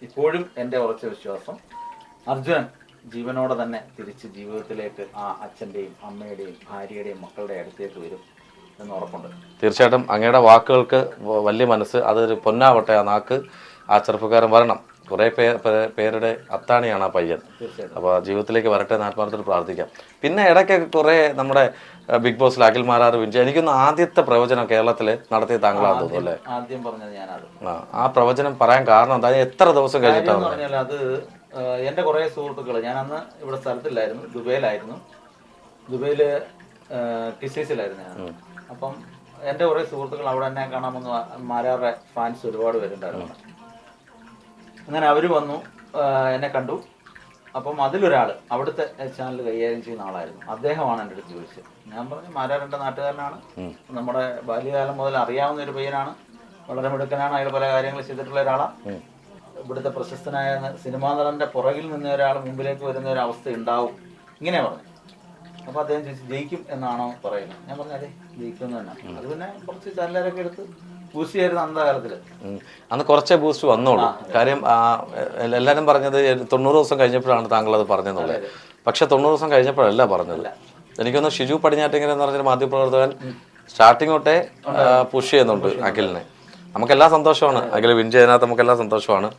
ഇപ്പോഴും എൻ്റെ ഉറച്ച വിശ്വാസം അർജുനൻ ജീവനോടെ തന്നെ തിരിച്ച് ജീവിതത്തിലേക്ക് ആ അച്ഛൻ്റെയും അമ്മയുടെയും ഭാര്യയുടെയും മക്കളുടെ അടുത്തേക്ക് വരും എന്ന് ഉറപ്പുണ്ട്. തീർച്ചയായിട്ടും അങ്ങയുടെ വാക്കുകൾക്ക് വലിയ മനസ്സ്, അതൊരു പൊന്നാവട്ടെ. ആ നാക്ക് ആ ചെറുപ്പക്കാരൻ വരണം. കുറേ പേരുടെ അത്താണിയാണ് ആ പയ്യൻ. അപ്പോൾ ജീവിതത്തിലേക്ക് വരട്ടെ എന്ന് ആത്മാർത്ഥത്തിൽ പ്രാർത്ഥിക്കാം. പിന്നെ ഇടയ്ക്കൊക്കെ കുറേ നമ്മുടെ ബിഗ് ബോസിൽ അഖിൽ മാരാർ വിഞ്ചി, എനിക്കൊന്ന് ആദ്യത്തെ പ്രവചനം കേരളത്തിൽ നടത്തിയ താങ്കളാണ് തോന്നുന്നു അല്ലേ? ആദ്യം പറഞ്ഞത് ഞാനത്. ആ പ്രവചനം പറയാൻ കാരണം എന്താ? എത്ര ദിവസം കഴിഞ്ഞിട്ടാണ് പറഞ്ഞാൽ അത് എൻ്റെ കുറേ സുഹൃത്തുക്കൾ, ഞാൻ അന്ന് ഇവിടെ സ്ഥലത്തില്ലായിരുന്നു, ദുബൈയിലായിരുന്നു. ദുബൈയിൽ ടിസീസിലായിരുന്നു ഞാൻ. അപ്പം എൻ്റെ കുറേ സുഹൃത്തുക്കൾ അവിടെ എന്നെ കാണാമെന്ന്, മാരാറുടെ ഫാൻസ് ഒരുപാട് പേരുണ്ടായിരുന്നു. അങ്ങനെ അവർ വന്നു, എന്നെ കണ്ടു. അപ്പം അതിലൊരാൾ അവിടുത്തെ ചാനൽ കൈകാര്യം ചെയ്യുന്ന ആളായിരുന്നു. അദ്ദേഹമാണ് എൻ്റെ അടുത്ത് ചോദിച്ചത്. ഞാൻ പറഞ്ഞു, മാരാർ എൻ്റെ നാട്ടുകാരനാണ്, നമ്മുടെ ബാല്യകാലം മുതൽ അറിയാവുന്ന ഒരു പയ്യനാണ്, വളരെ മിടുക്കനാണ്, അയാൾ പല കാര്യങ്ങൾ ചെയ്തിട്ടുള്ള ഒരാളാണ്. ഇവിടുത്തെ പ്രശസ്തനായ സിനിമാ നടൻ്റെ പുറകിൽ നിന്ന് ഒരാൾ മുമ്പിലേക്ക് വരുന്ന ഒരു അവസ്ഥ ഉണ്ടാവും, ഇങ്ങനെ പറഞ്ഞു. അപ്പോൾ അദ്ദേഹം ചോദിച്ചു, ജയിക്കും എന്നാണോ പറയുന്നത്? ഞാൻ പറഞ്ഞു, അതെ ജയിക്കുമെന്ന് തന്നെ. അത് പിന്നെ കുറച്ച് ചാനലൊക്കെ എടുത്ത് ബൂസ്റ്റ് ചെയ്യായിരുന്നു അന്തകാലത്തിൽ. അന്ന് കുറച്ചേ ബൂസ്റ്റ് വന്നോളൂ. കാര്യം എല്ലാവരും പറഞ്ഞത് 90 ദിവസം കഴിഞ്ഞപ്പോഴാണ് താങ്കൾ അത് പറഞ്ഞെന്നുള്ളത്. പക്ഷെ 90 ദിവസം കഴിഞ്ഞപ്പോഴല്ല പറഞ്ഞത്. എനിക്കൊന്ന് ഷിജു പടിഞ്ഞാറ്റിങ്ങര എന്ന് പറഞ്ഞൊരു മാധ്യമപ്രവർത്തകൻ സ്റ്റാർട്ടിങ് തൊട്ടേ പുഷ് ചെയ്യുന്നുണ്ട് അഖിലിനെ. നമുക്കെല്ലാം സന്തോഷമാണ്, അഖിൽ വിൻ ചെയ്യുന്നതിനകത്ത് നമുക്കെല്ലാം സന്തോഷമാണ്.